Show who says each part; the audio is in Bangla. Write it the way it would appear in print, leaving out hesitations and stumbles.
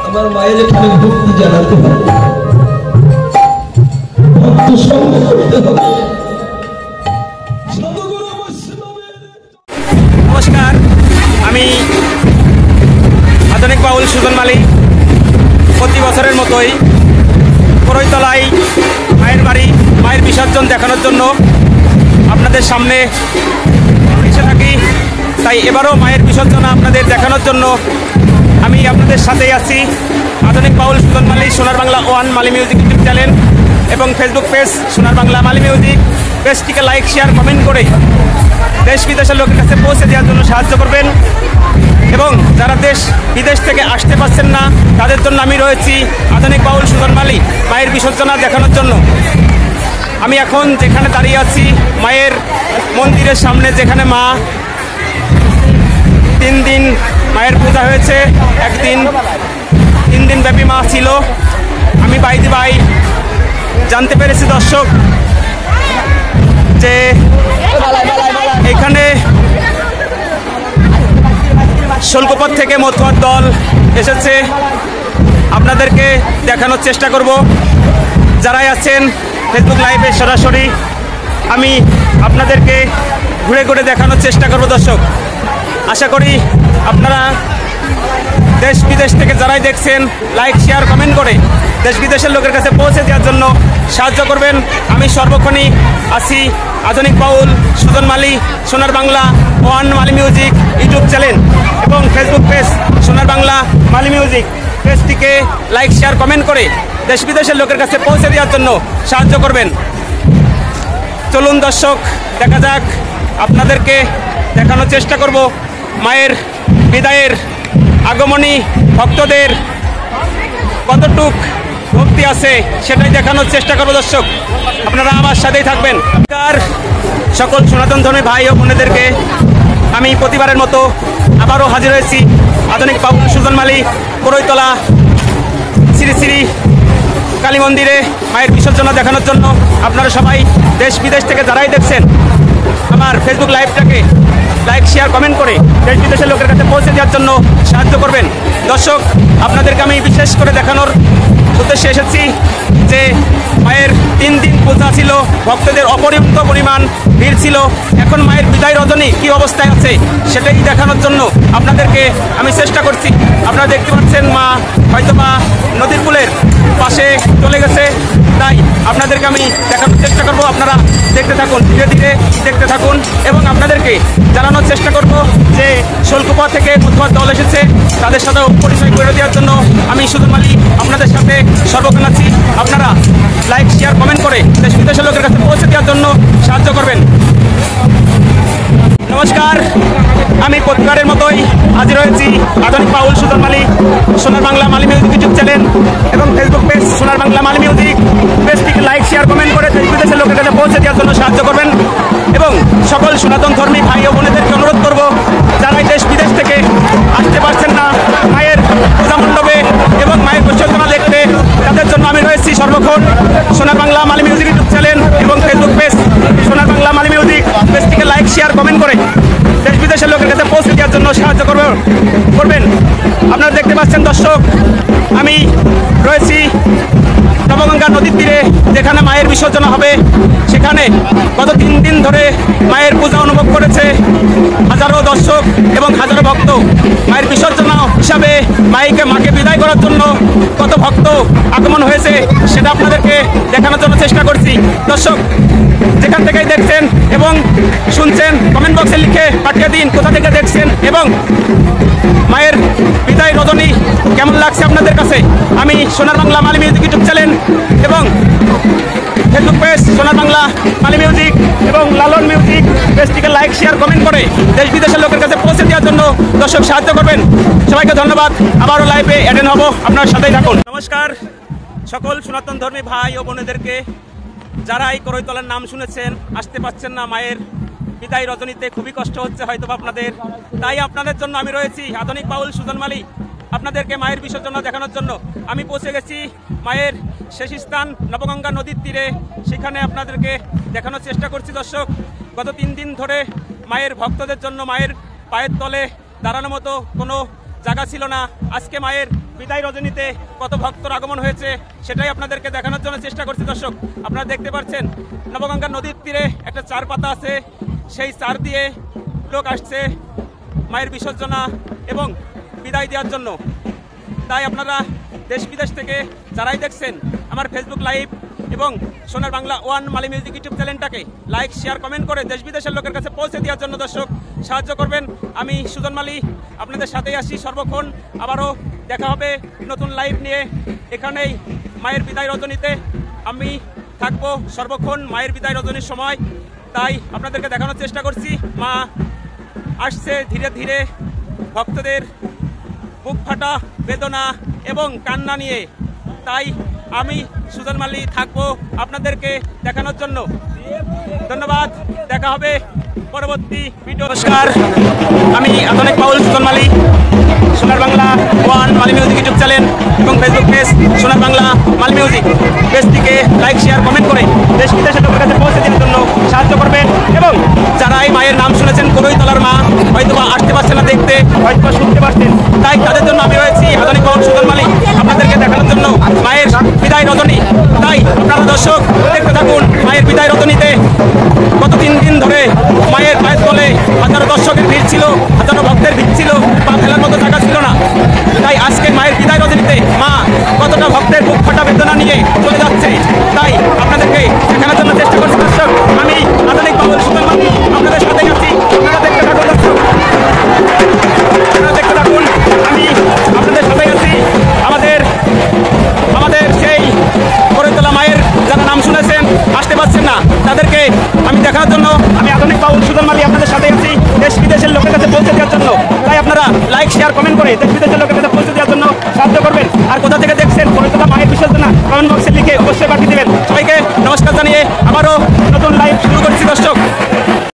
Speaker 1: আমার মায়ের এখানে ভক্তি জানাতে হবে, ভক্ত সঙ্গ করতে হবে।
Speaker 2: নমস্কার, আমি আধুনিক বাউল সুজন মালিক। প্রতি বছরের মতোই করইতলায় মায়ের বাড়ি মায়ের বিসর্জন দেখানোর জন্য আপনাদের সামনে এসে থাকি। তাই এবারও মায়ের বিসর্জন আপনাদের দেখানোর জন্য আমি আপনাদের সাথেই আছি। আধুনিক বাউল সুজন মালিক, সোনার বাংলা ওয়ান মালি মিউজিক ইউটিউব চ্যানেল এবং ফেসবুক পেজ সোনার বাংলা মালি মিউজিক। পেজটিকে লাইক, শেয়ার, কমেন্ট করে দেশ বিদেশের লোকের কাছে পৌঁছে দেওয়ার জন্য সাহায্য করবেন। এবং যারা দেশ বিদেশ থেকে আসতে পারছেন না তাদের জন্য আমি রয়েছি আধুনিক বাউল সুজন মালিক মায়ের বিসর্জনা দেখানোর জন্য। আমি এখন যেখানে দাঁড়িয়ে আছি মায়ের মন্দিরের সামনে, যেখানে মা 3 দিন মায়ের পূজা হয়েছে। একদিন 3 দিন ব্যাপী মা ছিল। আমি বাইদি ভাই জানতে পেরেছি দর্শক যে এখানে শুল্কপথ থেকে মতুয়ার দল এসেছে। আপনাদেরকে দেখানোর চেষ্টা করব। যারাই আছেন ফেসবুক লাইভে সরাসরি আমি আপনাদেরকে ঘুরে ঘুরে দেখানোর চেষ্টা করব দর্শক। আশা করি আপনারা দেশ বিদেশ থেকে যারাই দেখছেন লাইক, শেয়ার, কমেন্ট করে দেশ বিদেশের লোকের কাছে পৌঁছে দেওয়ার জন্য সাহায্য করবেন। আমি সর্বক্ষণই আছি আধুনিক বাউল সুজন মালি, সোনার বাংলা ওয়ান মালি মিউজিক ইউটিউব চ্যানেল এবং ফেসবুক পেজ সোনার বাংলা মালি মিউজিক। পেজটিকে লাইক, শেয়ার, কমেন্ট করে দেশ বিদেশের লোকের কাছে পৌঁছে দেওয়ার জন্য সাহায্য করবেন। চলুন দর্শক, দেখা যাক। আপনাদেরকে দেখানোর চেষ্টা করব মায়ের বিদায়ের আগমনী ভক্তদের কতটুক ভক্তি আছে সেটাই দেখানোর চেষ্টা করব দর্শক। আপনারা আমার সাথেই থাকবেন। আর সকল সনাতন ধর্মী ভাই ও বোনেদেরকে আমি প্রতিবারের মতো আবারও হাজির হয়েছি আধুনিক বাউল সুজন মালিক করইতলা শ্রী শ্রী কালী মন্দিরে মায়ের বিসর্জনা দেখানোর জন্য। আপনারা সবাই দেশ বিদেশ থেকে যারাই দেখছেন আমার ফেসবুক লাইভটাকে লাইক, শেয়ার, কমেন্ট করে দেশ বিদেশের লোকের কাছে পৌঁছে দেওয়ার জন্য সাহায্য করবেন দর্শক। আপনাদেরকে আমি বিশেষ করে দেখানোর উদ্দেশ্যে এসেছি যে মায়ের 3 দিন পূজা ছিল, ভক্তদের অপরিমিত পরিমাণ ভিড় ছিল। এখন মায়ের বিদায় রজনী কী অবস্থায় আছে সেটাই দেখানোর জন্য আপনাদেরকে আমি চেষ্টা করছি। আপনারা দেখতে পাচ্ছেন মা হয়তোবা নদীর কূলের পাশে চলে গেছে। তাই আপনাদেরকে আমি দেখানোর চেষ্টা করব। আপনারা দেখতে থাকুন, ধীরে ধীরে দেখতে থাকুন এবং আপনাদেরকে জানানোর চেষ্টা করব যে শুল্কপথ থেকে মতুয়ার দল এসেছে, তাদের সাথে পরিচয় করে দেওয়ার জন্য আমি সুজন মালিক আপনাদের সাথে সর্বক্ষণ আছি। আপনারা লাইক, শেয়ার, কমেন্ট করে দেশ বিদেশের লোকের কাছে পৌঁছে দেওয়ার জন্য সাহায্য করবেন। নমস্কার, আমি প্রতিবারের মতোই হাজির হয়েছি আধুনিক বাউল সুজন মালিক, সোনার বাংলা মালি মিউজিক ইউটিউব চ্যানেল এবং ফেসবুক পেজ সোনার বাংলা মালি মিউজিক। পেজটিকে লাইক, শেয়ার, কমেন্ট করে দেশ বিদেশের লোকের কাছে পৌঁছে দেওয়ার জন্য সাহায্য করবেন। এবং সকল সনাতন ধর্মী ভাই ও বোনেদেরকে অনুরোধ করব, যারাই দেশ বিদেশ থেকে আসতে পারছেন না মায়ের পূজা মণ্ডপে এবং মায়ের বিসর্জনা দেখতে, তাদের জন্য আমি রয়েছি সর্বক্ষণ সোনার বাংলা মালি মিউজিক ইউটিউব চ্যানেল এবং ফেসবুক পেজ সোনার বাংলা মালি মিউজিক। পেজটিকে লাইক, শেয়ার, কমেন্ট করে দেশ বিদেশের লোকের কাছে পৌঁছে দেওয়ার জন্য সাহায্য করবেন। আপনারা দেখতে পাচ্ছেন দর্শক, আমি রয়েছি নবগঙ্গা নদীর তীরে, যেখানে মায়ের বিসর্জনা হবে। সেখানে গত 3 দিন ধরে মায়ের পূজা অনুভব করেছে হাজারো দর্শক এবং হাজারো ভক্ত। মায়ের বিসর্জনা হিসাবে মাকে বিদায় করার জন্য কত ভক্ত আগমন হয়েছে সেটা আপনাদেরকে দেখানোর জন্য চেষ্টা করছি দর্শক। যেখান থেকেই দেখছেন এবং শুনছেন কমেন্ট বক্সে লিখে পাঠিয়ে দিন কোথা থেকে দেখছেন এবং মায়ের বিদায় রজনী কেমন লাগছে আপনাদের কাছে। আমি সোনার বাংলা মালি মিউজিক ইউটিউব চ্যানেল এবং ফেসবুক পেজ সোনার বাংলা মালি মিউজিক এবং লালন মিউজিক পেজটিকে লাইক, শেয়ার, কমেন্ট করে দেশ বিদেশের লোকের কাছে পৌঁছে দেওয়ার জন্য দর্শক সাহায্য করবেন। সবাইকে ধন্যবাদ। আবারও লাইভে অ্যাটেন্ড হব, আপনার সাথেই থাকুন। নমস্কার সকল সনাতন ধর্মী ভাই ও বোনেদেরকে, যারাই করইতলার নাম শুনেছেন আসতে পারছেন না মায়ের বিদায় রজনীতে, খুবই কষ্ট হচ্ছে হয়তো আপনাদের। তাই আপনাদের জন্য আমি রয়েছি আধুনিক বাউল সুজন মালিক আপনাদেরকে মায়ের বিসর্জনা দেখানোর জন্য। আমি পৌঁছে গেছি মায়ের শেষ স্থান নবগঙ্গা নদীর তীরে, সেখানে আপনাদেরকে দেখানোর চেষ্টা করছি দর্শক। গত 3 দিন ধরে মায়ের ভক্তদের জন্য মায়ের পায়ের তলে দাঁড়ানোর মতো কোনো জায়গা ছিল না। আজকে মায়ের বিদায় রজনীতে কত ভক্তর আগমন হয়েছে সেটাই আপনাদেরকে দেখানোর জন্য চেষ্টা করছি দর্শক। আপনারা দেখতে পাচ্ছেন নবগঙ্গা নদীর তীরে একটা চার পাতা আছে, সেই চার দিয়ে লোক আসছে মায়ের বিসর্জনা এবং বিদায় দেওয়ার জন্য। তাই আপনারা দেশ বিদেশ থেকে যারাই দেখছেন আমার ফেসবুক লাইভ এবং সোনার বাংলা ওয়ান মালি মিউজিক ইউটিউব চ্যানেলটাকে লাইক শেয়ার কমেন্ট করে দেশ বিদেশের লোকের কাছে পৌঁছে দেওয়ার জন্য দর্শক সাহায্য করবেন। আমি সুজন মালি আপনাদের সাথেই আসি সর্বক্ষণ। আবারও দেখা হবে নতুন লাইভ নিয়ে। এখানেই মায়ের বিদায় রজনীতে আমি থাকবো সর্বক্ষণ মায়ের বিদায় রজনীর সময়। তাই আপনাদেরকে দেখানোর চেষ্টা করছি মা আসছে ধীরে ধীরে ভক্তদের বুক ফাটা বেদনা এবং কান্না নিয়ে। তাই আমি সুজন মালি থাকবো আপনাদেরকে দেখানোর জন্য। ধন্যবাদ, দেখা হবে পরবর্তী ভিডিও। নমস্কার, আমি আধুনিক বাউল সুজন মালি। সোনার বাংলা ওয়ান মালি মিউজিক ইউটিউব চ্যানেল এবং ফেসবুক পেজ সোনার বাংলা মালি মিউজিক পেজটিকে লাইক শেয়ার কমেন্ট করে দেশ বিদেশের লোকের কাছে পৌঁছে দেওয়ার জন্য সাহায্য করবেন। এবং যারা এই মায়ের নাম শুনেছেন করইতলার মা, হয়তোবা আসতে পারছেন না দেখতে, হয়তোবা শুনতে পারছেন, তাই তাদের জন্য আমি রয়েছি আধুনিক বাউল সুজন মালি আপনাদেরকে দেখানোর জন্য মায়ের বিদায় রজনী। তাই আপনারা দর্শক দেখতে থাকুন মায়ের বিদায় রজনীতে। গত 3 দিন ধরে মায়ের পায়ের তলে হাজারো দর্শকের ভিড় ছিল, হাজারো ভক্তের ভিড় ছিল, পা ফেলার মতো জায়গা ছিল না। তাই আজকে মায়ের বিদায় রজনীতে মা কতটা ভক্তের বুক ফাটা বেদনা নিয়ে চলে যাচ্ছে, তাই আপনাদেরকে দেখানোর জন্য চেষ্টা করছি দর্শক। আমি আধুনিক বাউল সুজন মালি আপনাদের সাথে আছি। আপনারা দেখতে থাকুন দর্শক, আপনারা দেখতে থাকুন, আমি আপনাদের সাথে আছি। আমাদের সেই করইতলা মায়ের যারা নাম শুনেছেন আসতে পারছেন না তাদেরকে আমি দেখার জন্য আমি আধুনিক বাউল সুজন মালি আপনাদের সাথে আছি দেশ বিদেশের লোকের কাছে পৌঁছে দেওয়ার জন্য। তাই আপনারা লাইক শেয়ার কমেন্ট করে দেশ বিদেশের লোকের কাছে পৌঁছে দেওয়ার জন্য সাহায্য করবেন। আর কোথা থেকে দেখছেন করইতলা মায়ের বিসর্জনা কমেন্ট বক্সে লিখে অবশ্যই পাঠিয়ে দেবেন। সবাইকে নমস্কার জানিয়ে আবারও নতুন লাইভ শুরু করছি দর্শক।